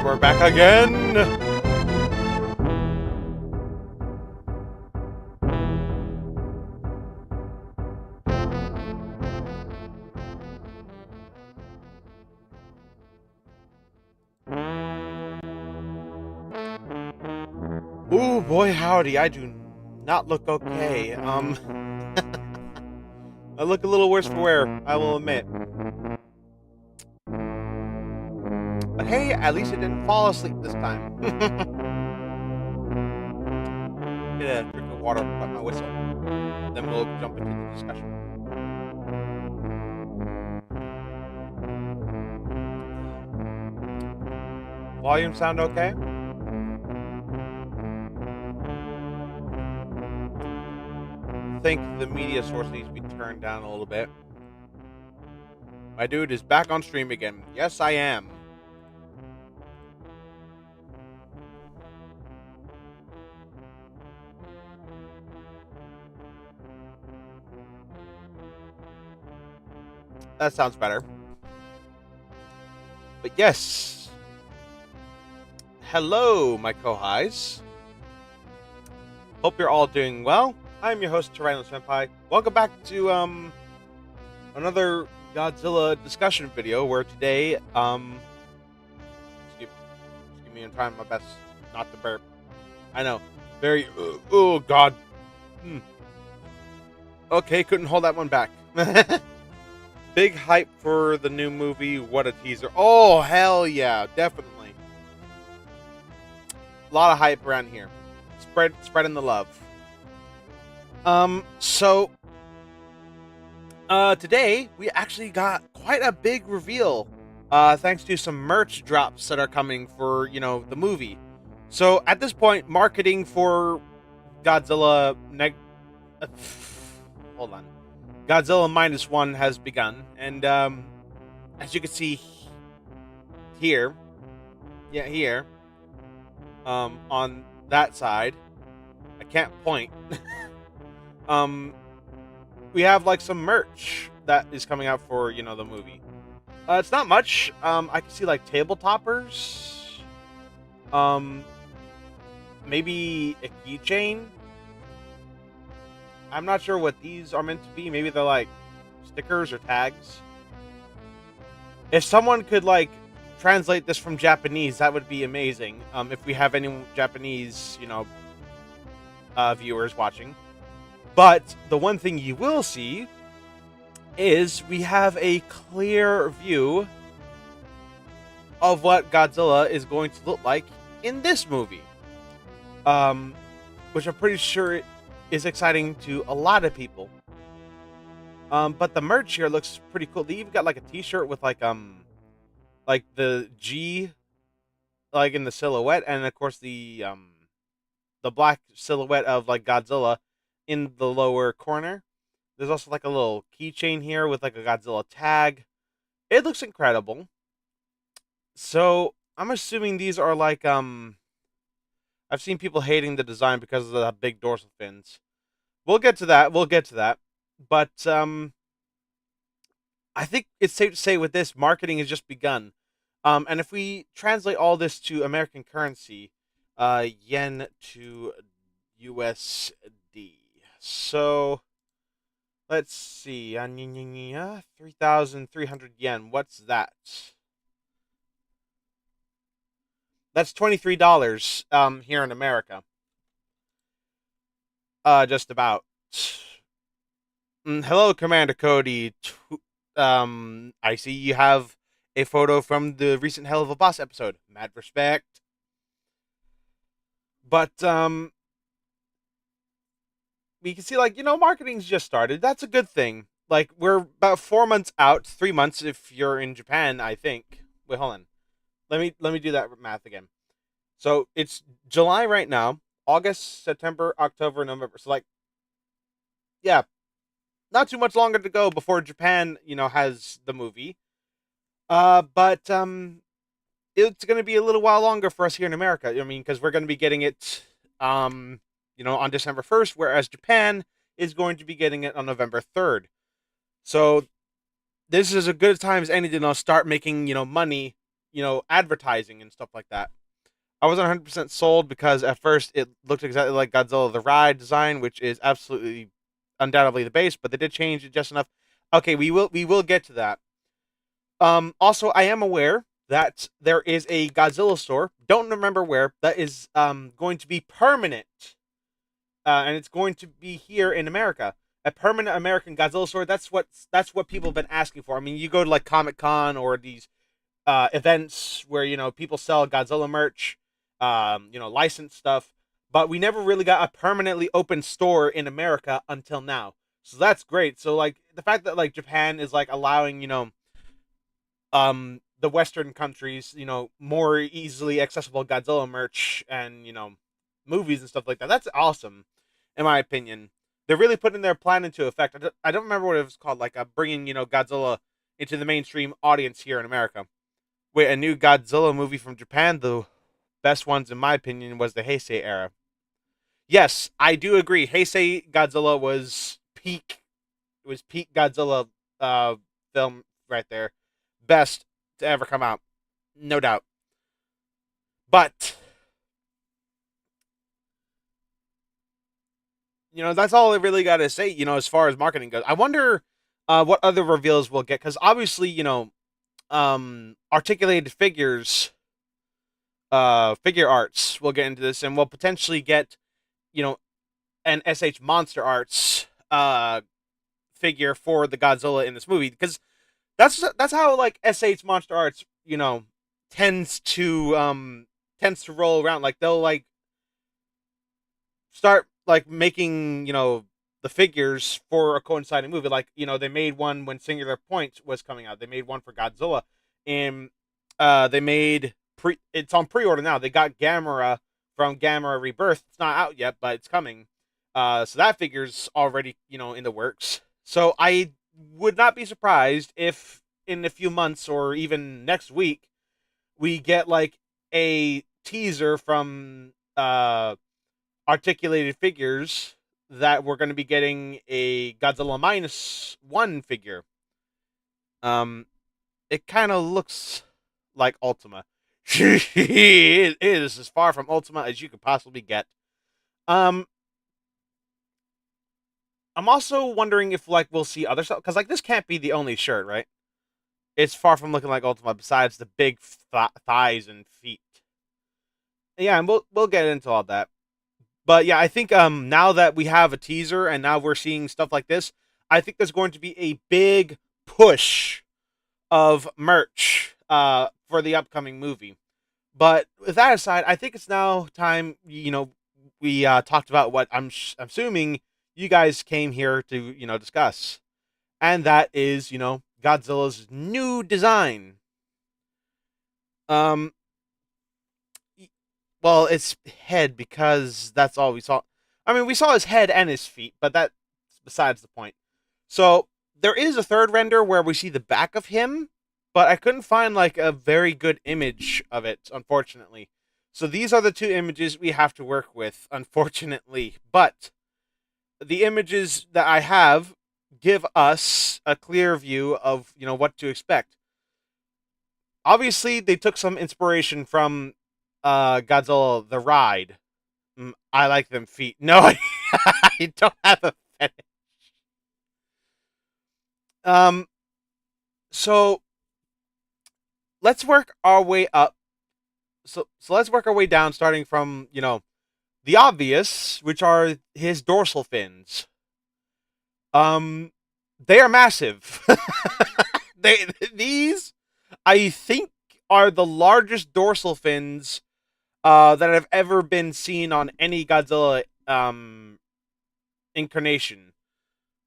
We're back again! Ooh, boy howdy, I do not look okay. I look a little worse for wear, I will admit. But hey, at least I didn't fall asleep this time. Get a drink of water, wet my whistle. Then we'll jump into the discussion. Volume sound okay? I think the media source needs to be turned down a little bit. My dude is back on stream again. Yes, I am. That sounds better. But yes. Hello, my co-highs. Hope you're all doing well. I'm your host, Tyranno Senpai. Welcome back to another Godzilla discussion video where today excuse me, I'm trying my best not to burp. I know. Very oh god. Okay, couldn't hold that one back. Big hype for the new movie. What a teaser. Oh, hell yeah. Definitely. A lot of hype around here. Spreading the love. So today we actually got quite a big reveal. Thanks to some merch drops that are coming for the movie. So at this point, marketing for Godzilla uh, hold on, Godzilla minus one has begun, and as you can see here, yeah, here, on that side, I can't point. um, we have like some merch that is coming out for the movie. It's not much. I can see like table toppers. Um, maybe a keychain. I'm not sure what these are meant to be. Maybe they're like stickers or tags. If someone could like translate this from Japanese, that would be amazing. If we have any Japanese, viewers watching. But the one thing you will see is we have a clear view of what Godzilla is going to look like in this movie. Um, which I'm pretty sure is exciting to a lot of people. But the merch here looks pretty cool. They even got like a T-shirt with like the G, like in the silhouette, and of course the black silhouette of like Godzilla in the lower corner. There's also like a little keychain here with like a Godzilla tag. It looks incredible. So I'm assuming these are like I've seen people hating the design because of the big dorsal fins. We'll get to that. We'll get to that. But I think it's safe to say with this, marketing has just begun. And if we translate all this to American currency, yen to USD. So let's see. 3,300 yen. What's that? That's $23 here in America. Just about. Hello, Commander Cody. I see you have a photo from the recent Hell of a Boss episode. Mad respect. But we can see like marketing's just started. That's a good thing. Like we're about 4 months out, 3 months if you're in Japan. I think. Wait, hold on. Let me do that math again. So it's July right now. August, September, October, November. So like, yeah, not too much longer to go before Japan, has the movie. But it's going to be a little while longer for us here in America. I mean, because we're going to be getting it, on December 1st, whereas Japan is going to be getting it on November 3rd. So this is a good time as any to start making, money, advertising and stuff like that. I wasn't 100% sold because at first it looked exactly like Godzilla the Ride design, which is absolutely undoubtedly the base, but they did change it just enough. Okay, we will get to that. Also, I am aware that there is a Godzilla store. Don't remember where that is. Going to be permanent, and it's going to be here in America. A permanent American Godzilla store. That's what people have been asking for. I mean, you go to like Comic Con or these events where people sell Godzilla merch, licensed stuff, but we never really got a permanently open store in America until now. So that's great. So like the fact that like Japan is like allowing the Western countries, more easily accessible Godzilla merch and movies and stuff like that. That's awesome, in my opinion. They're really putting their plan into effect. I don't remember what it was called, like bringing Godzilla into the mainstream audience here in America. Wait, a new Godzilla movie from Japan? The best ones, in my opinion, was the Heisei era. Yes, I do agree. Heisei Godzilla was peak. It was peak Godzilla film right there. Best to ever come out, no doubt. But that's all I really got to say. As far as marketing goes, I wonder what other reveals we'll get because obviously, articulated figures, figure arts. We'll get into this, and we'll potentially get an SH Monster Arts figure for the Godzilla in this movie because that's how like SH Monster Arts tends to roll around. Like they'll like start like making the figures for a coinciding movie. Like, they made one when Singular Point was coming out. They made one for Godzilla, and they made it's on pre-order now. They got Gamera from Gamera Rebirth. It's not out yet, but it's coming. So that figure's already, in the works. So I would not be surprised if in a few months or even next week we get like a teaser from Articulated Figures that we're going to be getting a Godzilla -1 figure. It kind of looks like Ultima. It is as far from Ultima as you could possibly get. Um, I'm also wondering if like we'll see other stuff because like this can't be the only shirt, right? It's far from looking like Ultima. Besides the big thighs and feet. Yeah, and we'll get into all that. But yeah, I think now that we have a teaser and now we're seeing stuff like this, I think there's going to be a big push of merch for the upcoming movie. But with that aside, I think it's now time. We talked about what I'm assuming you guys came here to discuss, and that is Godzilla's new design. Um, well, it's head because that's all we saw. I mean, we saw his head and his feet, but that's besides the point. So there is a third render where we see the back of him, but I couldn't find like a very good image of it, unfortunately. So these are the two images we have to work with, unfortunately. But the images that I have give us a clear view of what to expect. Obviously, they took some inspiration from Godzilla the Ride. I like them feet. No, I don't have a fetish. Um, so let's work our way up. So let's work our way down, starting from the obvious, which are his dorsal fins. Um, they are massive. These I think are the largest dorsal fins that have ever been seen on any Godzilla incarnation.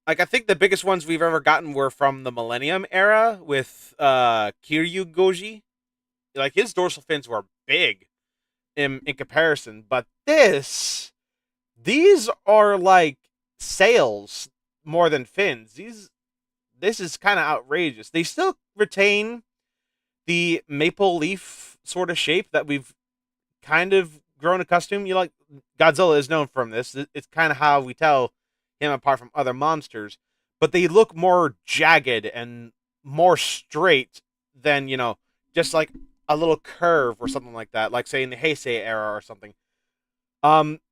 Like I think the biggest ones we've ever gotten were from the Millennium era with Kiryu Goji. Like his dorsal fins were big in comparison, but these are like sails more than fins. This is kind of outrageous. They still retain the maple leaf sort of shape that we've kind of grown accustomed. Like Godzilla is known from this. It's kind of how we tell him apart from other monsters. But they look more jagged and more straight than just like a little curve or something like that. Like say in the Heisei era or something.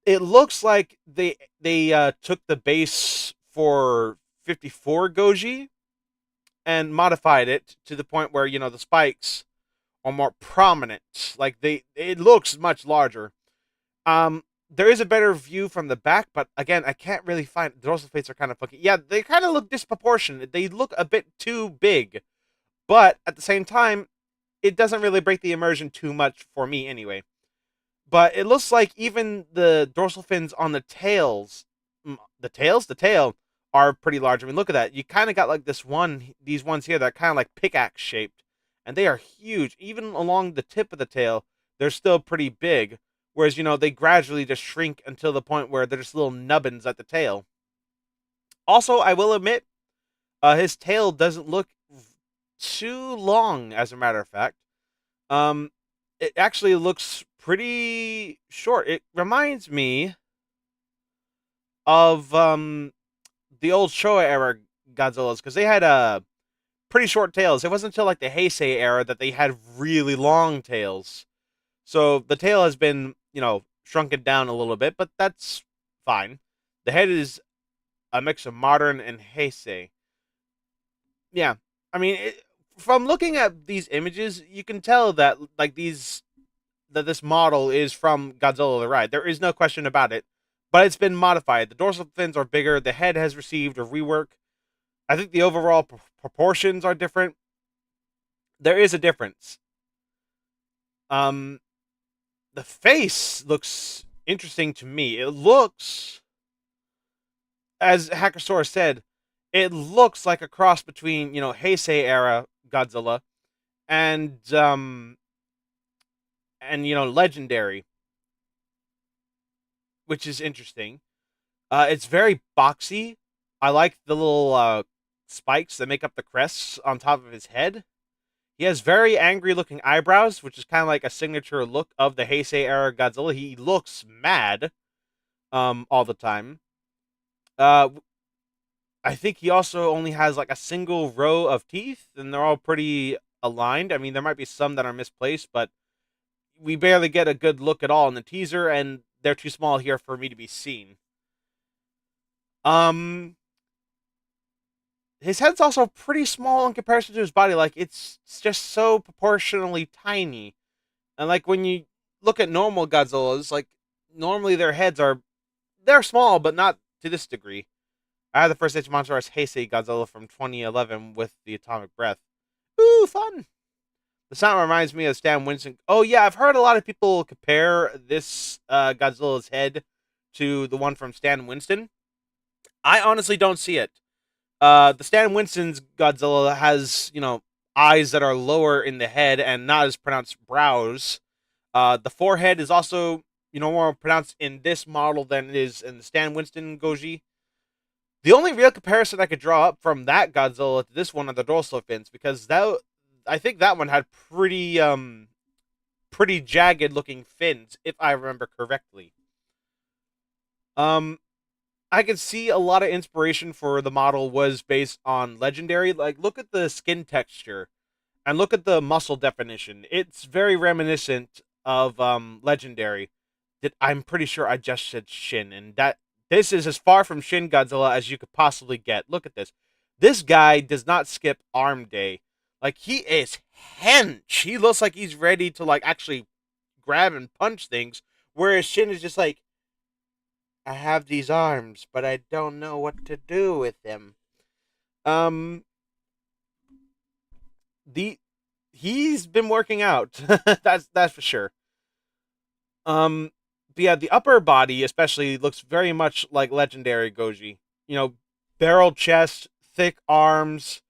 It looks like they took the base for 54 Goji and modified it to the point where the spikes are more prominent. Like it looks much larger. There is a better view from the back, but again, I can't really find. The dorsal fins are kind of funky. Yeah, they kind of look disproportionate. They look a bit too big, but at the same time, it doesn't really break the immersion too much for me anyway. But it looks like even the dorsal fins on the tail are pretty large. I mean, look at that. You kind of got like these ones here that are kind of like pickaxe shaped, and they are huge. Even along the tip of the tail, they're still pretty big. Whereas, they gradually just shrink until the point where they're just little nubbins at the tail. Also, I will admit, his tail doesn't look too long, as a matter of fact. It actually looks pretty short. It reminds me of the old Showa era Godzillas because they had pretty short tails. It wasn't until like the Heisei era that they had really long tails. So the tail has been, shrunken down a little bit, but that's fine. The head is a mix of modern and Heisei. Yeah, I mean, from looking at these images, you can tell that like that this model is from Godzilla the Ride. There is no question about it, but it's been modified. The dorsal fins are bigger. The head has received a rework. I think the overall proportions are different. There is a difference. The face looks interesting to me. It looks as Hackersaur said, it looks like a cross between Heisei era Godzilla and legendary, which is interesting. It's very boxy. I like the little spikes that make up the crests on top of his head. He has very angry looking eyebrows, which is kind of like a signature look of the Heisei era Godzilla. He looks mad all the time. Uh, I think he also only has like a single row of teeth, and they're all pretty aligned. I mean, there might be some that are misplaced, but we barely get a good look at all in the teaser, and they're too small here for me to be seen. Um, his head's also pretty small in comparison to his body. Like it's just so proportionally tiny, and like when you look at normal Godzillas, like normally their heads they're small, but not to this degree. I had the first H monster as Heisei Godzilla from 2011 with the atomic breath. Ooh, fun! The sound reminds me of Stan Winston. Oh yeah, I've heard a lot of people compare this Godzilla's head to the one from Stan Winston. I honestly don't see it. The Stan Winston's Godzilla has eyes that are lower in the head and not as pronounced brows. The forehead is also more pronounced in this model than it is in the Stan Winston Goji. The only real comparison I could draw up from that Godzilla to this one are the dorsal fins, because I think that one had pretty jagged looking fins, if I remember correctly. Um, I can see a lot of inspiration for the model was based on Legendary. Like, look at the skin texture and look at the muscle definition. It's very reminiscent of Legendary. That I'm pretty sure I just said Shin, and that this is as far from Shin Godzilla as you could possibly get. Look at this. This guy does not skip arm day. Like he is hench. He looks like he's ready to like actually grab and punch things. Whereas Shin is just like, I have these arms, but I don't know what to do with them. Um, the he's been working out. That's for sure. Um, but yeah, the upper body especially looks very much like legendary Goji. Barrel chest, thick arms.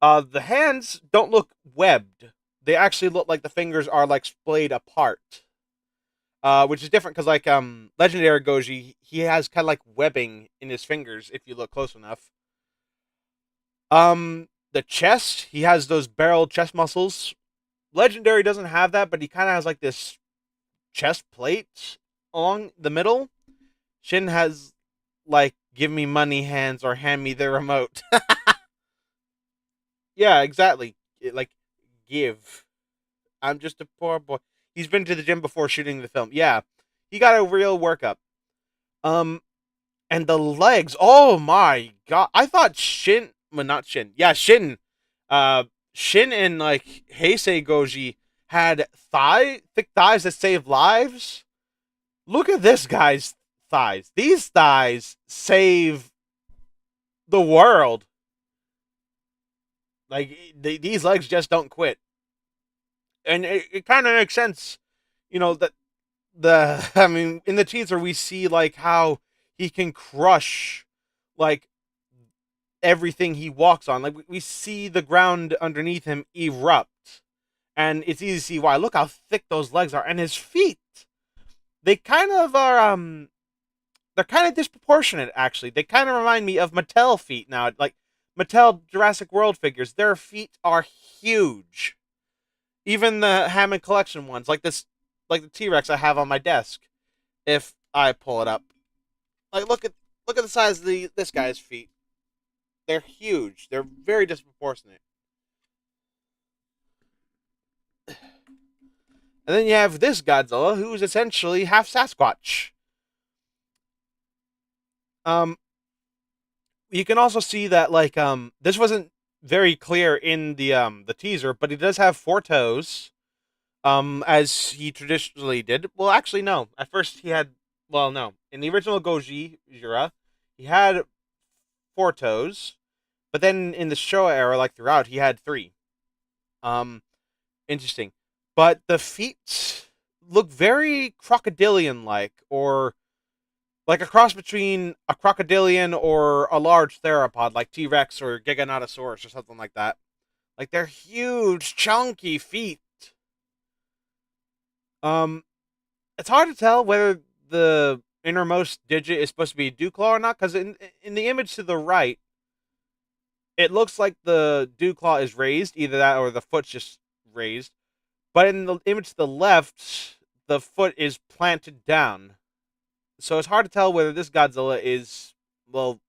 The hands don't look webbed. They actually look like the fingers are like splayed apart. Which is different because like legendary Goji, he has kind of like webbing in his fingers if you look close enough. The chest, he has those barrel chest muscles. Legendary doesn't have that, but he kind of has like this chest plate along the middle. Shin has like give me money hands or hand me the remote. Yeah, exactly. Like give. I'm just a poor boy. He's been to the gym before shooting the film. Yeah. He got a real workup. Um and the legs, oh my god. I thought Shin, well not Shin. Yeah, Shin. Uh Shin and like Heisei Goji had thick thighs that save lives. Look at this guy's thighs. These thighs save the world. Like these legs just don't quit, and it kind of makes sense, that I mean, in the teaser we see like how he can crush like everything he walks on. Like we see the ground underneath him erupt, and it's easy to see why. Look how thick those legs are, and his feet. They kind of are they're kind of disproportionate actually. They kind of remind me of Mattel feet now. Like Mattel Jurassic World figures, their feet are huge. Even the Hammond collection ones, like this, like the T-Rex I have on my desk. If I pull it up, like look at the size of this guy's feet. They're huge. They're very disproportionate. And then you have this Godzilla, who's essentially half Sasquatch. Um, you can also see that like this wasn't very clear in the teaser, but he does have four toes, as he traditionally did. Well, actually, no. At first, he had. Well, no. In the original Goji Jura, he had four toes, but then in the Showa era, like throughout, he had three. Um, Interesting. But the feet look very crocodilian like, or like a cross between a crocodilian or a large theropod like T-Rex or Giganotosaurus or something like that. Like they're huge, chunky feet. Um, it's hard to tell whether the innermost digit is supposed to be a dew claw or not, because in the image to the right, it looks like the dew claw is raised, either that or the foot's just raised. But in the image to the left, the foot is planted down. So it's hard to tell whether this Godzilla is, well,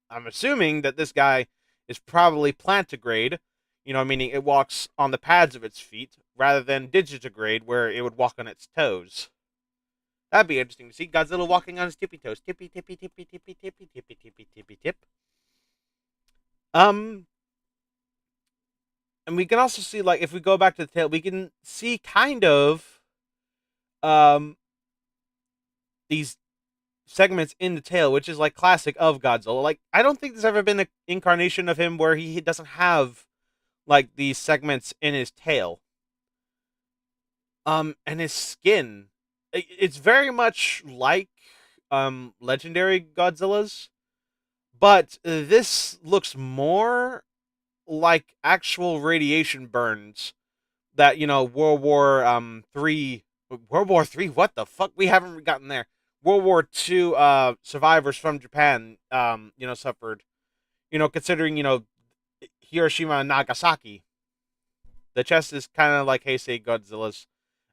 I'm assuming that this guy is probably plantigrade, meaning it walks on the pads of its feet, rather than digitigrade, where it would walk on its toes. That'd be interesting to see. Godzilla walking on his tippy toes. Tippy, tippy, tippy, tippy, tippy, tippy, tippy, tippy, tip. Um, and we can also see, like, if we go back to the tail, we can see kind of, um, these segments in the tail, which is, like, classic of Godzilla. Like, I don't think there's ever been an incarnation of him where he doesn't have, like, these segments in his tail. And his skin. It's very much like, legendary Godzillas, but this looks more like actual radiation burns that World War III, what the fuck, we haven't gotten there. World War II survivors from Japan suffered, considering Hiroshima and Nagasaki. The chest is kind of like Heisei Godzilla's.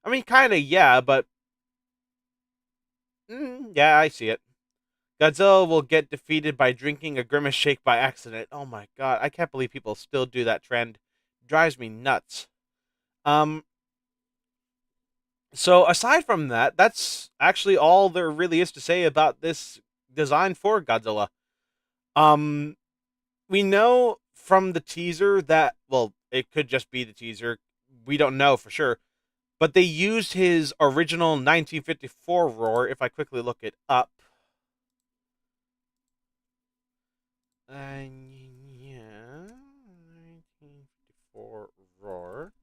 I mean, kind of, yeah, but yeah, I see it. Godzilla will get defeated by drinking a grimace shake by accident. Oh my god, I can't believe people still do that trend. Drives me nuts. Um, so aside from that, that's actually all there really is to say about this design for Godzilla. Um, we know from the teaser that, well, it could just be the teaser. We don't know for sure, but they used his original 1954 roar. If I quickly look it up, yeah, 1954 roar.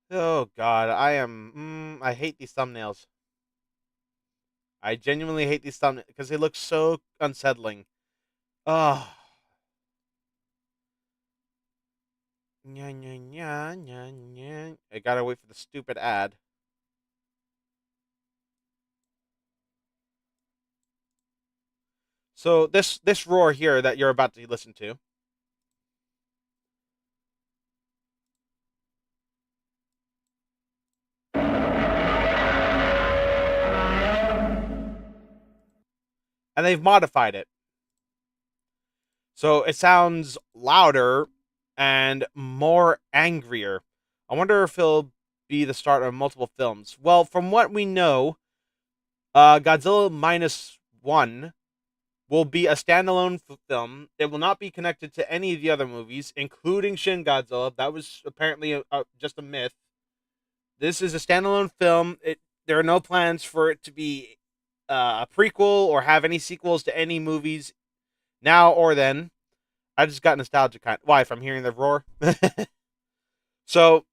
Oh god, I hate these thumbnails. I genuinely hate these thumbnails because they look so unsettling. Oh. Nya, nya, nya, nya, nya. I gotta wait for the stupid ad. So this roar here that you're about to listen to, and they've modified it. So it sounds louder and more angrier. I wonder if it'll be the start of multiple films. Well, from what we know, Godzilla minus one will be a standalone film. It will not be connected to any of the other movies, including Shin Godzilla. That was apparently just a myth. This is a standalone film. There are no plans for it to be a prequel or have any sequels to any movies now or then. I just got nostalgic. Why? From hearing the roar. So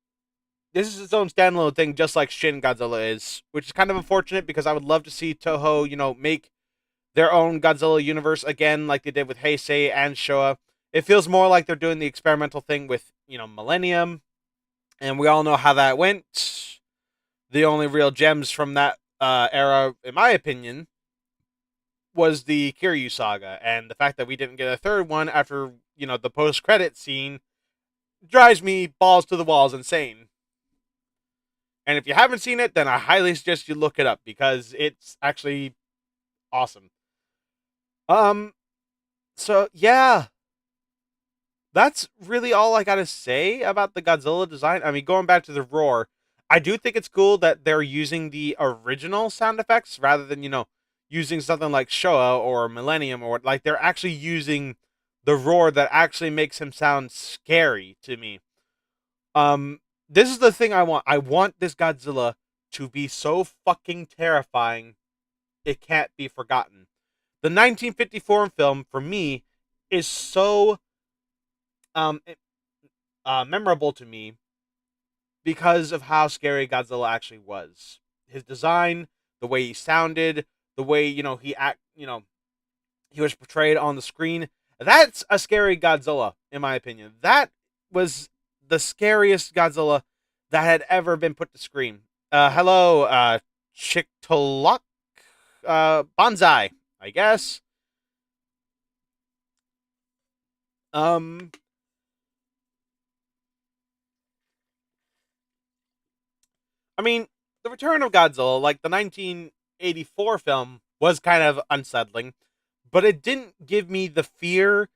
this is its own standalone thing, just like Shin Godzilla is, which is kind of unfortunate because I would love to see Toho, make their own Godzilla universe again, like they did with Heisei and Showa. It feels more like they're doing the experimental thing with, Millennium, and we all know how that went. The only real gems from that era, in my opinion, was the Kiryu saga, and the fact that we didn't get a third one after, the post-credit scene drives me balls to the walls insane. And if you haven't seen it, then I highly suggest you look it up because it's actually awesome. Um, so yeah, that's really all I gotta say about the Godzilla design. I mean, going back to the roar, I do think it's cool that they're using the original sound effects rather than, using something like Showa or Millennium, or like they're actually using the roar that actually makes him sound scary to me. This is the thing I want. I want this Godzilla to be so fucking terrifying it can't be forgotten. The 1954 film for me is so um memorable to me because of how scary Godzilla actually was. His design, the way he sounded, the way he act, he was portrayed on the screen. That's a scary Godzilla, in my opinion. That was the scariest Godzilla that had ever been put to screen. Hello, Chictolok, Bonsai, I guess. Um, I mean, the Return of Godzilla, like the 1984 film, was kind of unsettling, but it didn't give me the fear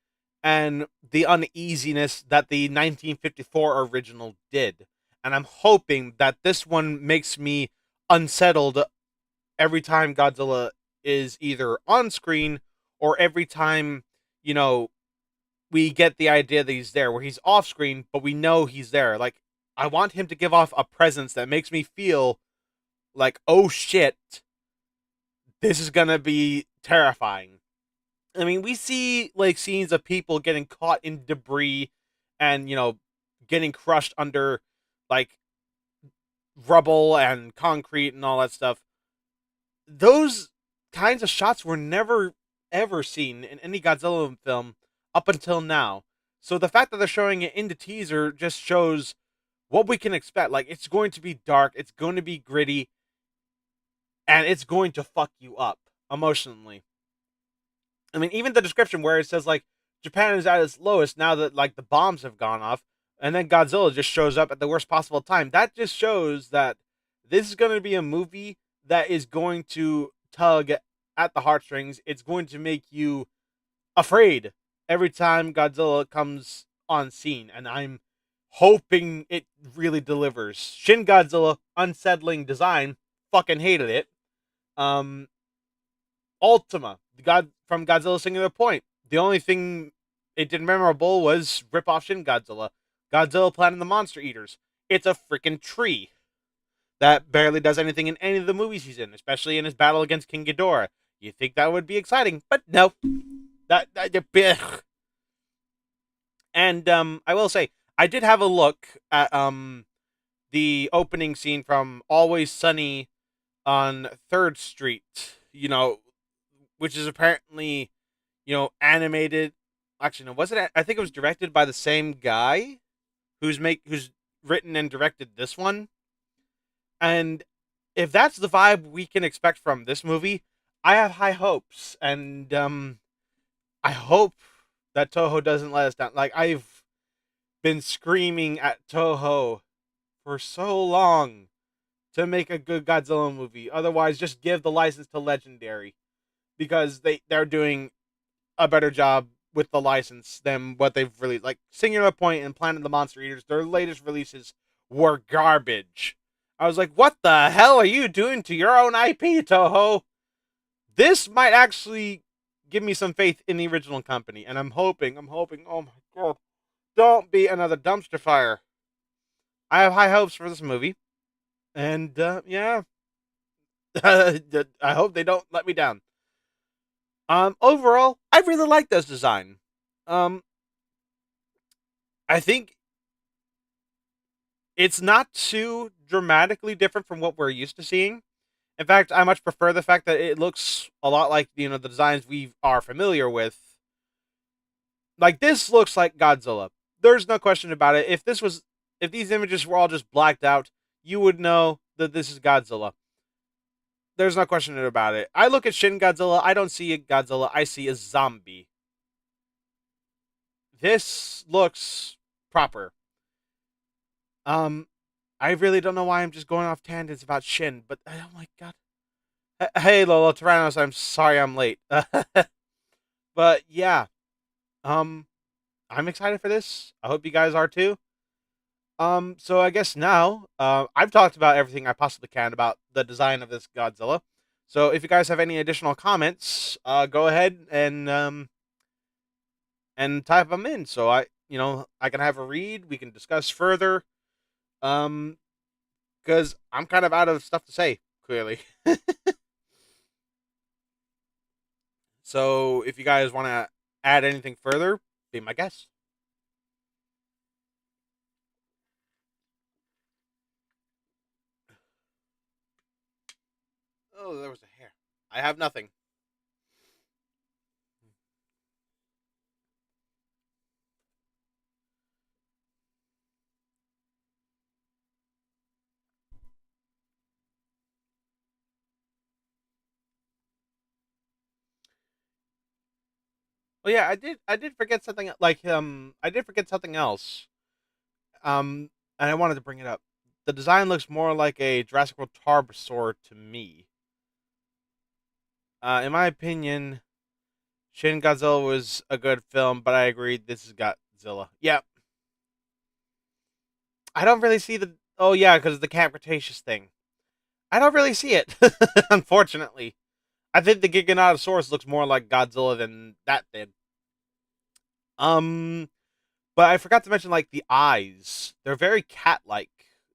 and the uneasiness that the 1954 original did. And I'm hoping that this one makes me unsettled every time Godzilla is either on screen or every time, you know, we get the idea that he's there, where he's off screen, but we know he's there. Like, I want him to give off a presence that makes me feel like, oh shit, this is gonna be terrifying. I mean, we see like scenes of people getting caught in debris and, getting crushed under like rubble and concrete and all that stuff. Those kinds of shots were never ever seen in any Godzilla film up until now. So the fact that they're showing it in the teaser just shows what we can expect. Like, it's going to be dark, it's going to be gritty, and it's going to fuck you up emotionally. I mean, even the description where it says like Japan is at its lowest now that like the bombs have gone off, and then Godzilla just shows up at the worst possible time. That just shows that this is going to be a movie that is going to tug at the heartstrings. It's going to make you afraid every time Godzilla comes on scene, and I'm hoping it really delivers. Shin Godzilla, unsettling design, fucking hated it. Um, Ultima, the god from Godzilla Singular Point. The only thing it did memorable was rip off Shin Godzilla. Godzilla Planet the Monster Eaters. It's a freaking tree that barely does anything in any of the movies he's in, especially in his battle against King Ghidorah. You think that would be exciting, but no. That and I will say, I did have a look at the opening scene from Always Sunny on 3rd Street. Which is apparently, animated. Actually, no, was it? I think it was directed by the same guy who's written and directed this one. And if that's the vibe we can expect from this movie, I have high hopes, and I hope that Toho doesn't let us down. Like, I've been screaming at Toho for so long to make a good Godzilla movie. Otherwise, just give the license to Legendary, because they're doing a better job with the license than what they've released. Like Singular Point and Planet of the Monster Eaters, their latest releases were garbage. I was like, what the hell are you doing to your own IP, Toho? This might actually give me some faith in the original company, and I'm hoping, oh my god, don't be another dumpster fire. I have high hopes for this movie, and yeah, I hope they don't let me down. Overall, I really like this design. Um, I think it's not too dramatically different from what we're used to seeing. In fact, I much prefer the fact that it looks a lot like the designs we are familiar with. Like, this looks like Godzilla. There's no question about it. If these images were all just blacked out, you would know that this is Godzilla. There's no question about it. I look at Shin Godzilla, I don't see a Godzilla, I see a zombie. This looks proper. Um, I really don't know why I'm just going off tangents about Shin, but oh my god. Hey, Lolo Tyrannos, I'm sorry I'm late. But yeah, um, I'm excited for this. I hope you guys are too. So I guess now, I've talked about everything I possibly can about the design of this Godzilla. So if you guys have any additional comments, go ahead and type them in, so I can have a read. We can discuss further. Um, because I'm kind of out of stuff to say, clearly. So if you guys want to add anything further, be my guest. Oh, there was a hair. I have nothing. Oh yeah, I did forget something. I did forget something else. Um, and I wanted to bring it up. The design looks more like a Jurassic World Tarbosaur to me. In my opinion, Shin Godzilla was a good film, but I agree this is Godzilla. Yep. I don't really see the. Oh yeah, because the Camp Cretaceous thing. I don't really see it, unfortunately. I think the Giganotosaurus looks more like Godzilla than that did. Um, but I forgot to mention like the eyes. They're very cat-like.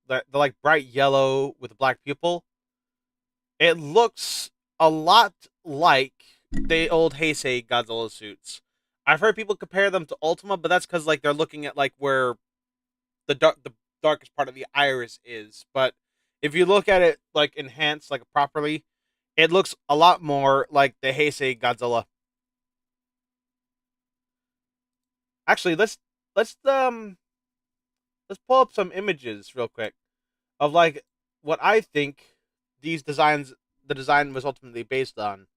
They're like bright yellow with a black pupil. It looks a lot like the old Heisei Godzilla suits. I've heard people compare them to Ultima, but that's because like they're looking at like where the darkest part of the iris is. But if you look at it like enhanced, like properly, it looks a lot more like the Heisei Godzilla. Actually, let's um let's pull up some images real quick of like what I think these designs the design was ultimately based on.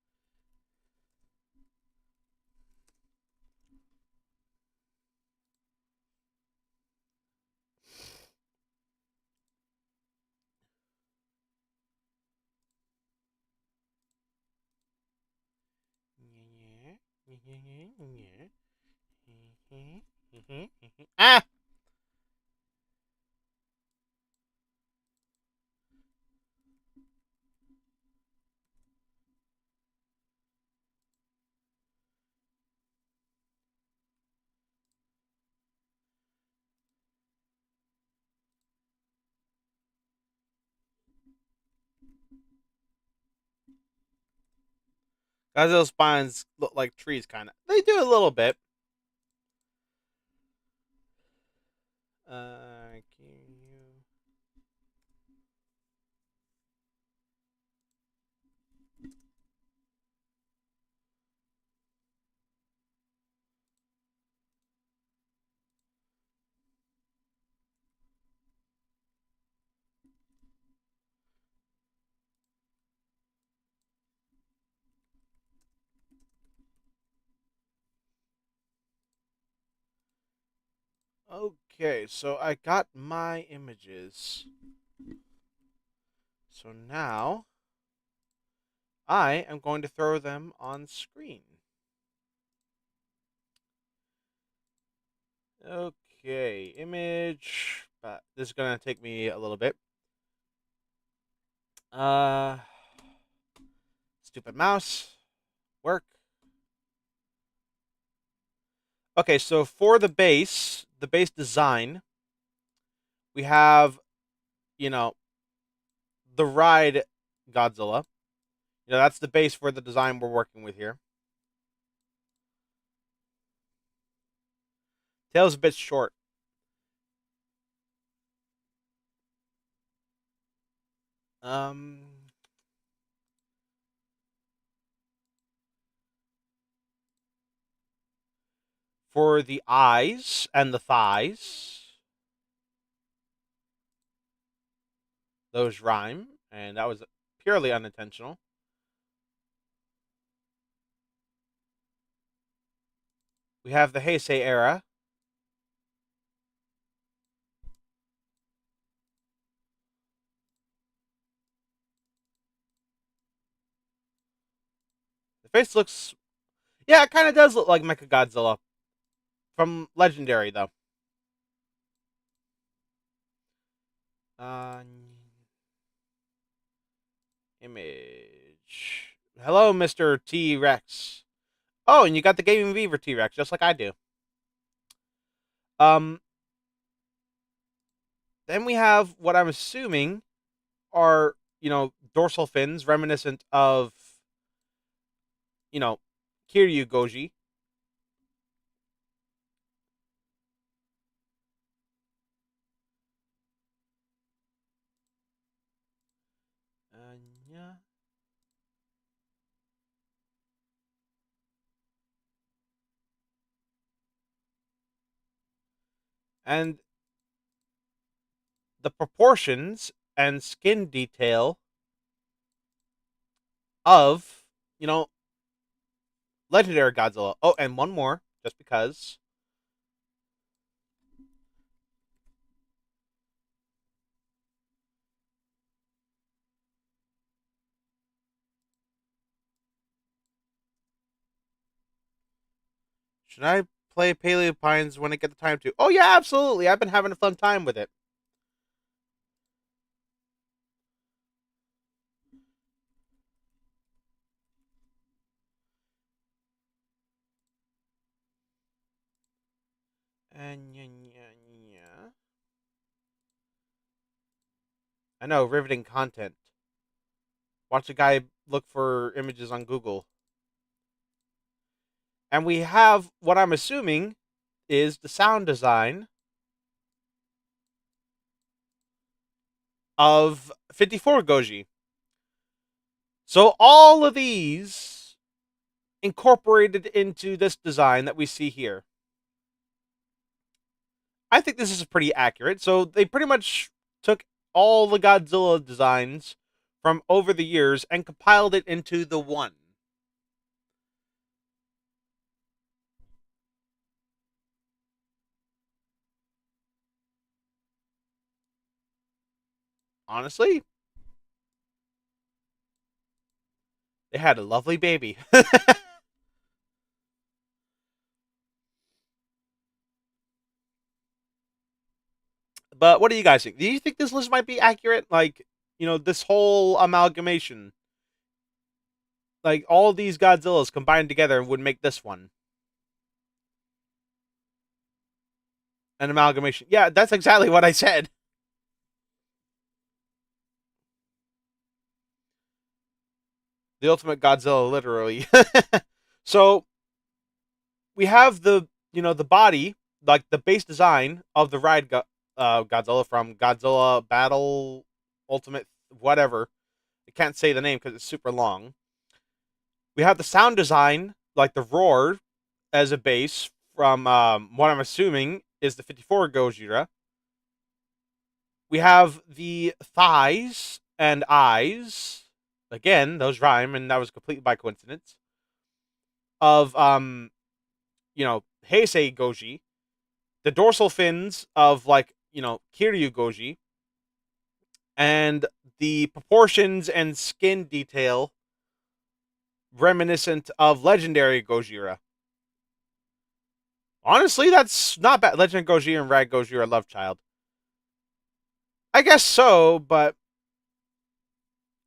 Ah. Godzilla's spines look like trees, kind of. They do a little bit. Can you... Okay, so I got my images. So now I am going to throw them on screen. Okay, image. But this is gonna take me a little bit. Uh, Stupid mouse. Work. Okay, so for the base design, we have, you know, the ride Godzilla. That's the base for the design we're working with here. Tail's a bit short. Um, for the eyes and the thighs, those rhyme, and that was purely unintentional. We have the Heisei era. The face looks, yeah, it kind of does look like Mechagodzilla from Legendary, though. Uh, Image. Hello, Mr. T Rex. Oh, and you got the Gaming Beaver T Rex, just like I do. Um, then we have what I'm assuming are, dorsal fins reminiscent of, you know, Kiryu Goji. Yeah. And the proportions and skin detail of, you know, legendary Godzilla. Oh, and one more, just because. Should I play Paleo Pines when I get the time to? Oh yeah, absolutely. I've been having a fun time with it. And yeah. I know, riveting content. Watch a guy look for images on Google. And we have what I'm assuming is the sound design of 54 Goji. So all of these incorporated into this design that we see here. I think this is pretty accurate. So they pretty much took all the Godzilla designs from over the years and compiled it into the one. Honestly, they had a lovely baby. But what do you guys think? Do you think this list might be accurate? Like, this whole amalgamation, like all these Godzillas combined together would make this one an amalgamation. Yeah, that's exactly what I said. The ultimate Godzilla, literally. So we have the body, like the base design of the Godzilla from Godzilla Battle Ultimate, whatever. I can't say the name because it's super long. We have the sound design, like the roar, as a base from what I'm assuming is the 54 Gojira. We have the thighs and eyes. Again, those rhyme, and that was completely by coincidence. Of Heisei Goji, the dorsal fins of Kiryu Goji, and the proportions and skin detail reminiscent of legendary Gojira. Honestly, that's not bad. Legend Gojira and Rad Gojira love child. I guess so, but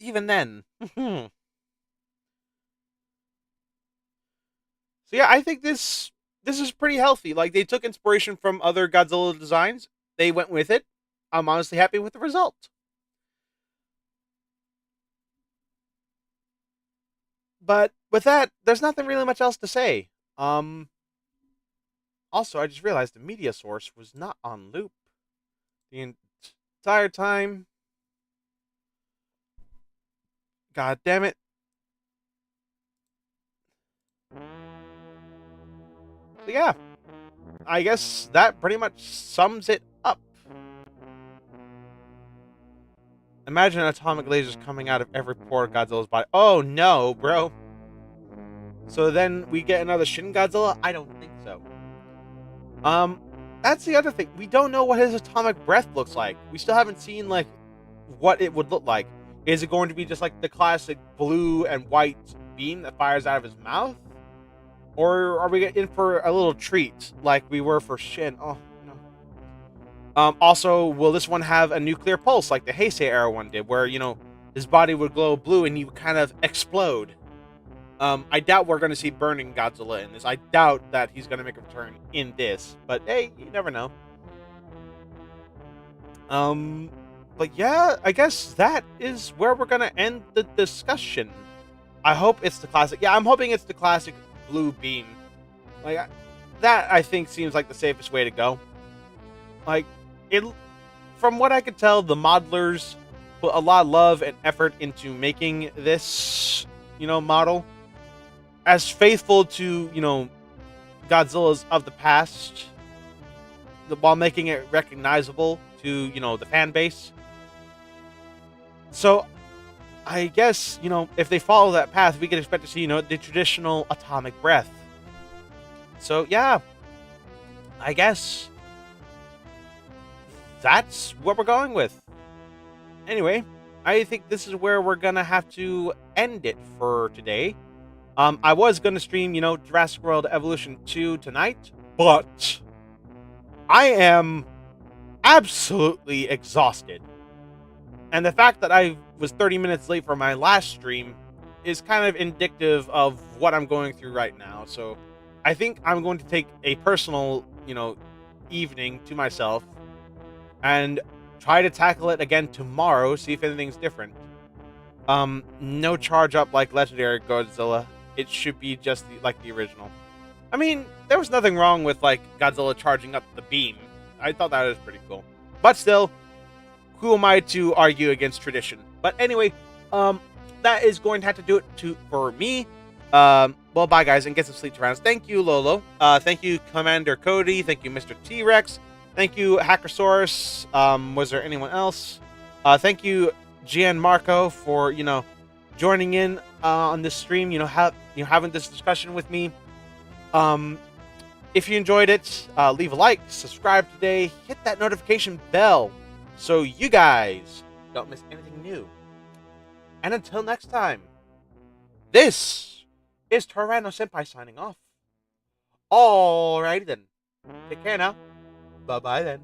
even then. So yeah, I think this is pretty healthy. Like they took inspiration from other Godzilla designs. They went with it. I'm honestly happy with the result. But with that, there's nothing really much else to say. Also, I just realized the media source was not on loop the entire time. God damn it. So yeah, I guess that pretty much sums it up. Imagine atomic lasers coming out of every pore of Godzilla's body. Oh no, bro. So then we get another Shin Godzilla? I don't think so. Um, that's the other thing. We don't know what his atomic breath looks like. We still haven't seen like what it would look like. Is it going to be just like the classic blue and white beam that fires out of his mouth? Or are we in for a little treat like we were for Shin? Oh no. Also, will this one have a nuclear pulse like the Heisei era one did, where his body would glow blue and he would kind of explode? I doubt we're going to see Burning Godzilla in this. I doubt that he's going to make a return in this. But hey, you never know. But yeah, I guess that is where we're going to end the discussion. I hope it's the classic. Yeah, I'm hoping it's the classic blue beam. Like that, I think seems like the safest way to go. Like it, from what I could tell, the modelers put a lot of love and effort into making this, model as faithful to Godzilla's of the past while making it recognizable to, you know, the fan base. So I guess, you know, if they follow that path, we can expect to see, you know, the traditional atomic breath. So yeah, I guess that's what we're going with. Anyway, I think this is where we're gonna have to end it for today. I was gonna stream, you know, Jurassic World Evolution 2 tonight, but I am absolutely exhausted. And the fact that I was 30 minutes late for my last stream is kind of indicative of what I'm going through right now. So I think I'm going to take a personal, you know, evening to myself and try to tackle it again tomorrow, see if anything's different. No charge up like Legendary Godzilla. It should be just like the original. I mean, there was nothing wrong with like Godzilla charging up the beam. I thought that was pretty cool. But still, who am I to argue against tradition? But anyway, that is going to have to do it for me. Well, bye guys, and get some sleep, Tyrannos. Thank you, Lolo. Thank you, Commander Cody. Thank you, Mr. T-Rex. Thank you, Hackersaurus. Was there anyone else? Thank you, Gianmarco, for, you know, joining in on this stream. You know, having this discussion with me. If you enjoyed it, leave a like, subscribe today, hit that notification bell so you guys don't miss anything new. And until next time, this is Tyrannos Senpai signing off. Alrighty then. Take care now. Bye-bye then.